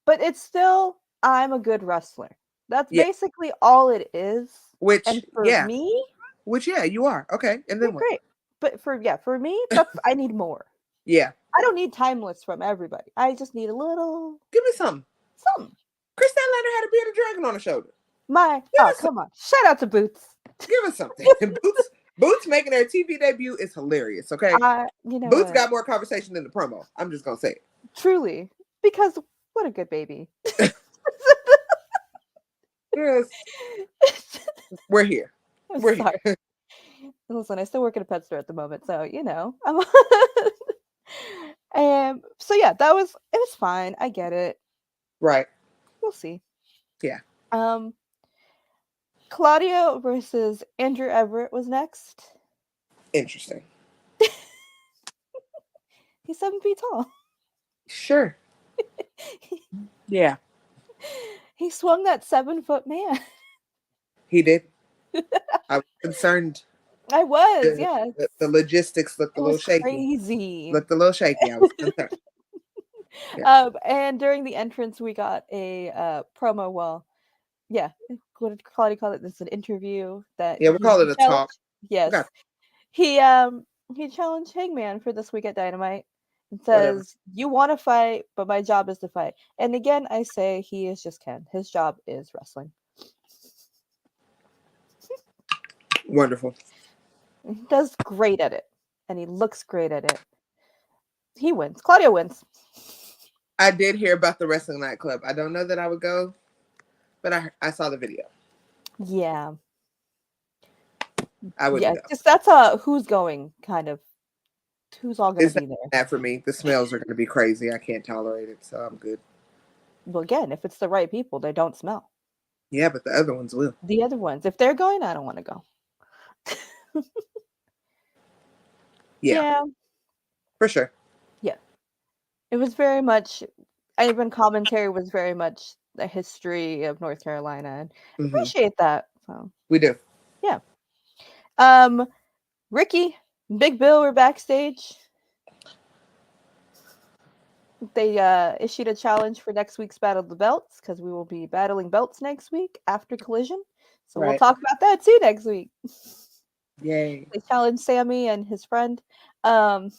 But it's still, I'm a good wrestler. That's basically all it is. Which, and for me, you are. Okay, and then what? Great. But for me, that's I need more. Yeah. I don't need timeless from everybody. I just need a little. Give me something. Something. Chris Statlander had a bearded dragon on her shoulder. Come on. Shout out to Boots. Give us something. Boots making her TV debut is hilarious, okay? Boots got more conversation than the promo. I'm just going to say it. Truly. Because what a good baby. Yes. We're here. We're here. Listen, I still work at a pet store at the moment, so, so yeah, it was fine. I get it. Right. We'll see. Yeah. Claudio versus Andrew Everett was next. Interesting. He's 7 feet tall. Sure. Yeah. He swung that 7-foot man. He did. I was concerned. I was, yeah. The logistics looked a little shaky. Crazy. Looked a little shaky. I was concerned. Yeah. And during the entrance, we got a promo. Well, yeah. What did Claudia call it? This is an interview that. Yeah, we call it a talk. Yes. Okay. He challenged Hangman for this week at Dynamite, It Whatever. says, you want to fight, but my job is to fight. And again, I say he is just Ken. His job is wrestling. Wonderful. He does great at it. And he looks great at it. He wins. Claudio wins. I did hear about the wrestling nightclub. I don't know that I would go, but I saw the video. Yeah. I wouldn't go. Just that's a who's going kind of. Who's all going to be there. That for me. The smells are going to be crazy. I can't tolerate it, so I'm good. Well, again, if it's the right people, they don't smell. Yeah, but the other ones will. The other ones, if they're going, I don't want to go. Yeah. For sure. Yeah. It was very much, even commentary was very much the history of North Carolina, and appreciate that. So we do. Yeah. Ricky, Big Bill were backstage. They issued a challenge for next week's Battle of the Belts because we will be battling belts next week after Collision. So we'll talk about that too next week. Yay. They challenged Sammy and his friend, that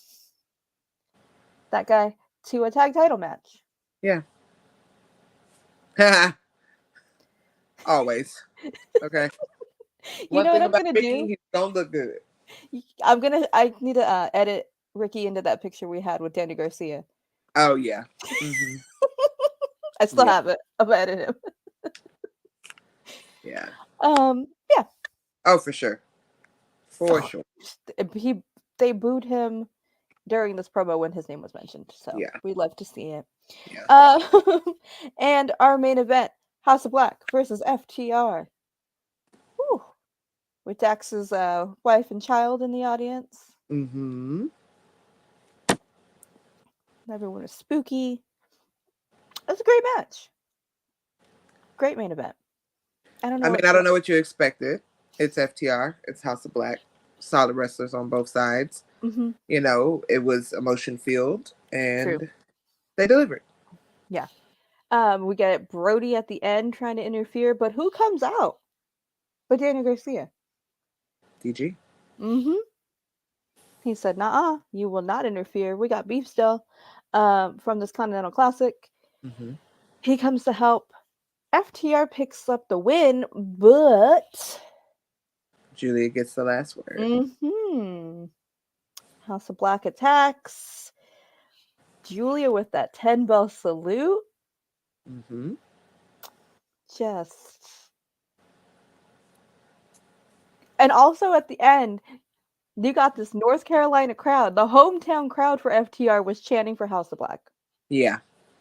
guy, to a tag title match. Yeah. Always. Okay. You know what I'm gonna do? He don't look good. I need to edit Ricky into that picture we had with Danny Garcia. Oh yeah. Mm-hmm. I still have it. I'll edit him. Yeah. Yeah. Oh, for sure. For sure. They booed him during this promo when his name was mentioned. So we'd love to see it. Yeah. And our main event, House of Black versus FTR. Whew. With Dax's wife and child in the audience. Mm-hmm. Everyone was spooky. It was a great match. Great main event. I don't know what you expected. It's FTR. It's House of Black. Solid wrestlers on both sides. Mm-hmm. You know, it was emotion filled, and they delivered. Yeah. We get Brody at the end trying to interfere, but who comes out? But Daniel Garcia. DG. Mm-hmm. He said, "Nah, you will not interfere. We got beef still from this Continental Classic." Mm-hmm. He comes to help. FTR picks up the win, but Julia gets the last word. Mm-hmm. House of Black attacks. Julia with that 10-bell salute. Mm-hmm. And also at the end, you got this North Carolina crowd. The hometown crowd for FTR was chanting for House of Black. Yeah.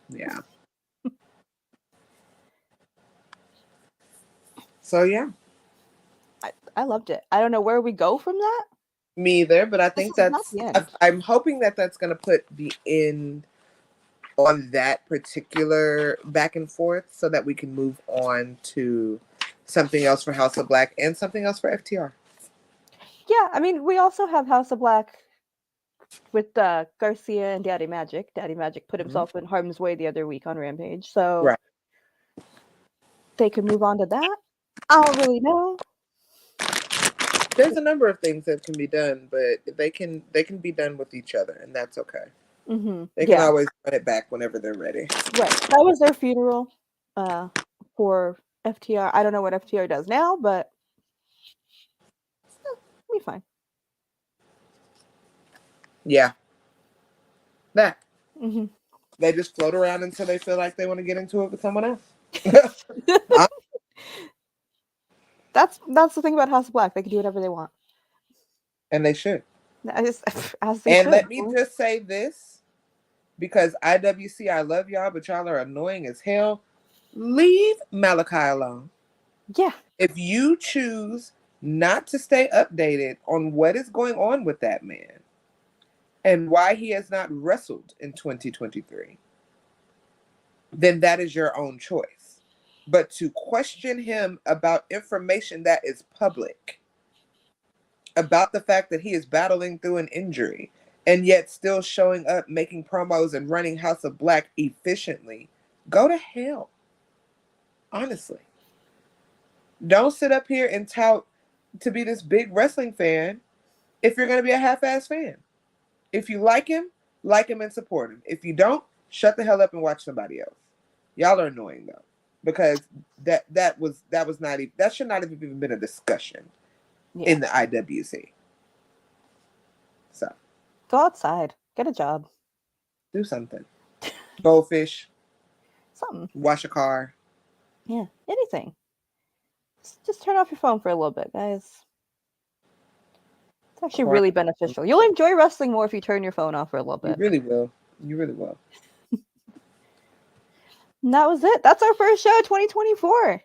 Yeah. So, yeah. I loved it. I don't know where we go from that. Me either, but I think I'm hoping that that's going to put the end on that particular back and forth so that we can move on to something else for House of Black and something else for FTR. Yeah, I mean, we also have House of Black with Garcia and Daddy Magic. Daddy Magic put himself in harm's way the other week on Rampage, so they could move on to that. I don't really know. There's a number of things that can be done, but they can be done with each other, and that's okay. Mm-hmm. They can always run it back whenever they're ready. Right. That was their funeral for FTR. I don't know what FTR does now, but it'll be fine. Yeah. That. Mm-hmm. They just float around until they feel like they want to get into it with someone else. That's the thing about House of Black. They can do whatever they want. And they should. Let me just say this, because IWC, I love y'all, but y'all are annoying as hell. Leave Malachi alone. Yeah. If you choose not to stay updated on what is going on with that man and why he has not wrestled in 2023, then that is your own choice. But to question him about information that is public, about the fact that he is battling through an injury and yet still showing up, making promos and running House of Black efficiently, go to hell. Honestly. Don't sit up here and tout to be this big wrestling fan if you're going to be a half-ass fan. If you like him, like him and support him. If you don't, shut the hell up and watch somebody else. Y'all are annoying though, because that should not have even been a discussion in the IWC. So go outside, get a job, do something. Goldfish, something. wash a car. Yeah, anything. Just turn off your phone for a little bit, guys. It's actually really beneficial. You'll enjoy wrestling more if you turn your phone off for a little bit. You really will. You really will. And that was it. That's our first show, 2024.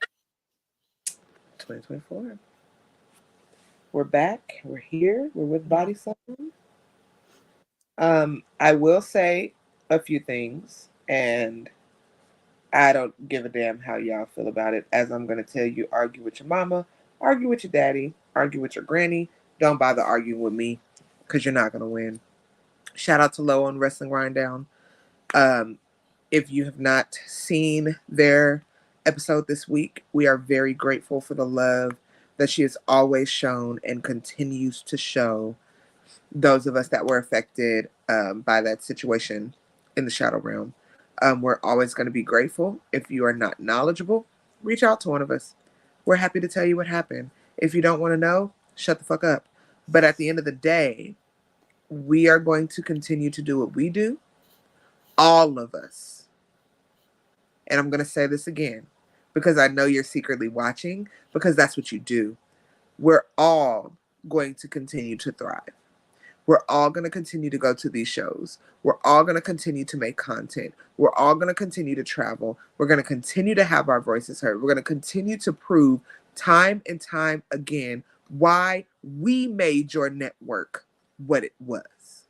2024. We're back. We're here. We're with BodySlam. I will say a few things, and I don't give a damn how y'all feel about it. As I'm going to tell you, argue with your mama, argue with your daddy, argue with your granny. Don't bother arguing with me, because you're not going to win. Shout out to Lo on Wrestling Rhinedown. If you have not seen their episode this week, we are very grateful for the love that she has always shown and continues to show those of us that were affected by that situation in the Shadow Realm. We're always going to be grateful. If you are not knowledgeable, reach out to one of us. We're happy to tell you what happened. If you don't want to know, shut the fuck up. But at the end of the day, we are going to continue to do what we do. All of us. And I'm going to say this again, because I know you're secretly watching, because that's what you do. We're all going to continue to thrive. We're all going to continue to go to these shows. We're all going to continue to make content. We're all going to continue to travel. We're going to continue to have our voices heard. We're going to continue to prove time and time again why we made your network what it was.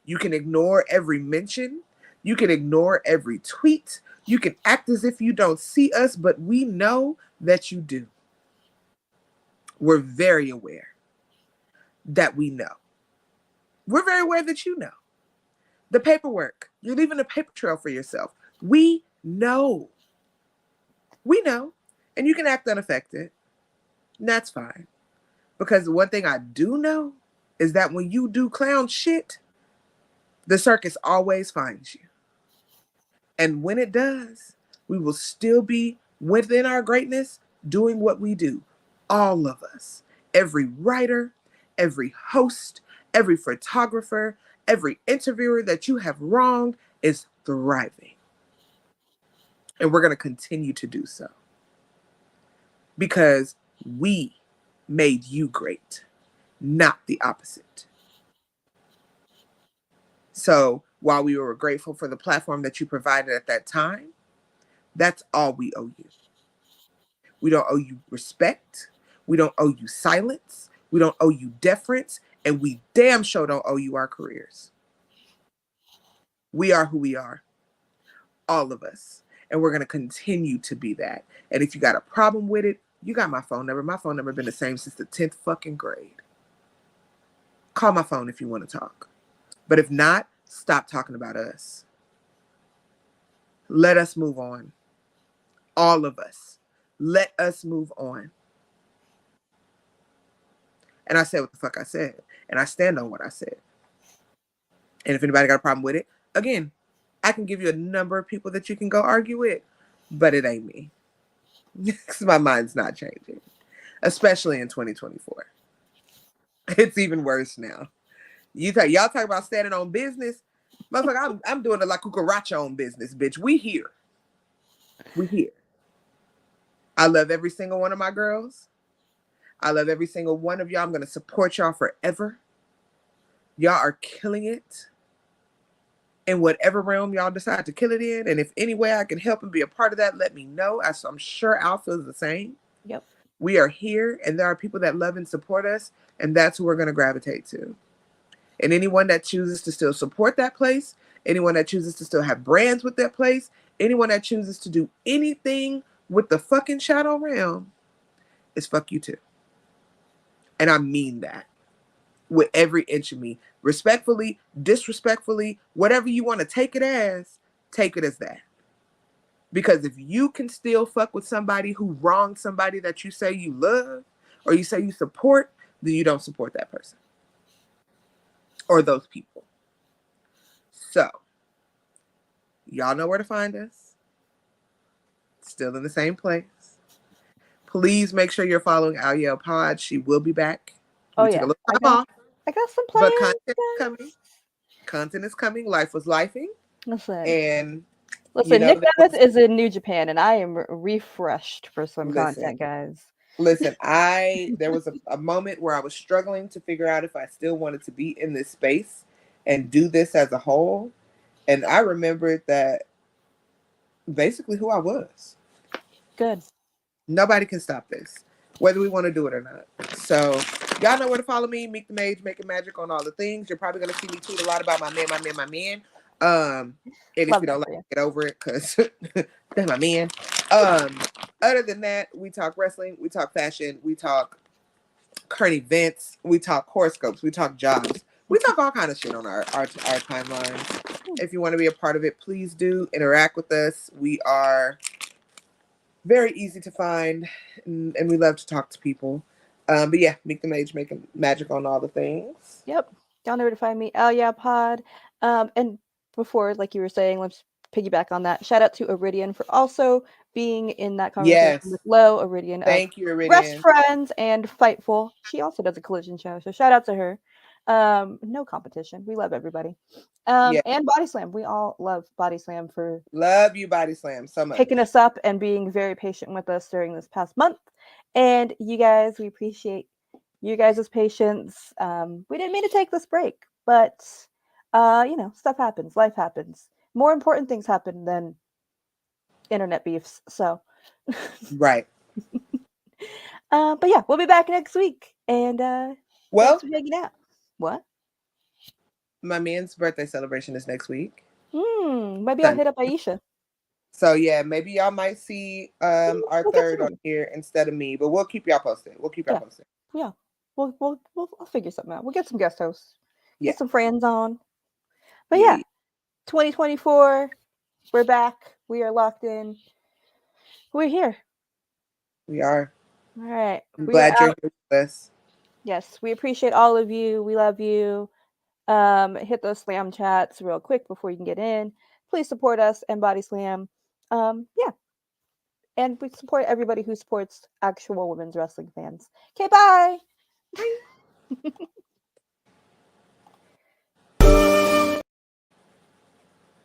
You can ignore every mention. You can ignore every tweet. You can act as if you don't see us, but we know that you do. We're very aware that we know. We're very aware that you know. The paperwork, you're leaving a paper trail for yourself. We know. We know. And you can act unaffected. And that's fine. Because one thing I do know is that when you do clown shit, the circus always finds you. And when it does, we will still be within our greatness doing what we do. All of us. Every writer, every host, every photographer, every interviewer that you have wronged is thriving. And we're going to continue to do so. Because we made you great, not the opposite. So while we were grateful for the platform that you provided at that time, that's all we owe you. We don't owe you respect. We don't owe you silence. We don't owe you deference. And we damn sure don't owe you our careers. We are who we are. All of us. And we're going to continue to be that. And if you got a problem with it, you got my phone number. My phone number been the same since the 10th fucking grade. Call my phone if you want to talk. But if not, stop talking about us. Let us move on. All of us. Let us move on. And I said what the fuck I said. And I stand on what I said. And if anybody got a problem with it, again, I can give you a number of people that you can go argue with. But it ain't me. Because my mind's not changing. Especially in 2024. It's even worse now. Y'all talk about standing on business. Motherfucker, I'm doing a La Cucaracha on business, bitch. We here. We here. I love every single one of my girls. I love every single one of y'all. I'm going to support y'all forever. Y'all are killing it in whatever realm y'all decide to kill it in. And if any way I can help and be a part of that, let me know. I'm sure Al feels the same. Yep. We are here, and there are people that love and support us, and that's who we're going to gravitate to. And anyone that chooses to still support that place, anyone that chooses to still have brands with that place, anyone that chooses to do anything with the fucking Shadow Realm, is fuck you too. And I mean that with every inch of me. Respectfully, disrespectfully, whatever you want to take it as that. Because if you can still fuck with somebody who wronged somebody that you say you love or you say you support, then you don't support that person or those people. So, y'all know where to find us. Still in the same place. Please make sure you're following Al Yale Pod. She will be back. Oh, We took yeah. a little time off. I got some But plans, content is coming. Content is coming. Life was lifing. And Nick Nemeth is in New Japan, and I am refreshed for some content, guys. Listen, there was a moment where I was struggling to figure out if I still wanted to be in this space and do this as a whole. And I remembered that basically who I was. Good. Nobody can stop this, whether we want to do it or not. So y'all know where to follow me, Meek the Mage, making magic on all the things. You're probably going to see me tweet a lot about my man. And if you don't like it, get over it, because that's my man. Other than that, we talk wrestling, we talk fashion, we talk current events, we talk horoscopes, we talk jobs, we talk all kind of shit on our timelines. If you want to be a part of it, please do interact with us. We are very easy to find, and we love to talk to people. But yeah, Meek the Mage making magic on all the things. Yep. Y'all know where to find me. Oh yeah, Pod. And before, like you were saying, let's piggyback on that. Shout out to Iridian for also being in that conversation with Lo. Iridian. Thank you, Iridian. Rest Friends and Fightful. She also does a collision show, so shout out to her. No competition. We love everybody. And BodySlam. We all love BodySlam for love you, BodySlam, so much. Picking us up and being very patient with us during this past month. And you guys, we appreciate you guys' patience. We didn't mean to take this break, but stuff happens, life happens. More important things happen than internet beefs. So right. But yeah, we'll be back next week. And thanks for hanging out. What? My man's birthday celebration is next week. Maybe I'll hit up Aisha. So yeah, maybe y'all might see our third on here instead of me, but we'll keep y'all posted. Yeah. We'll figure something out. We'll get some guest hosts. Get some friends on. But yeah, 2024, we're back. We are locked in. We're here. We are. All right. I'm glad you're here with us. Yes, we appreciate all of you. We love you. Hit those slam chats real quick before you can get in. Please support us and BodySlam. Yeah. And we support everybody who supports actual women's wrestling fans. Okay, bye.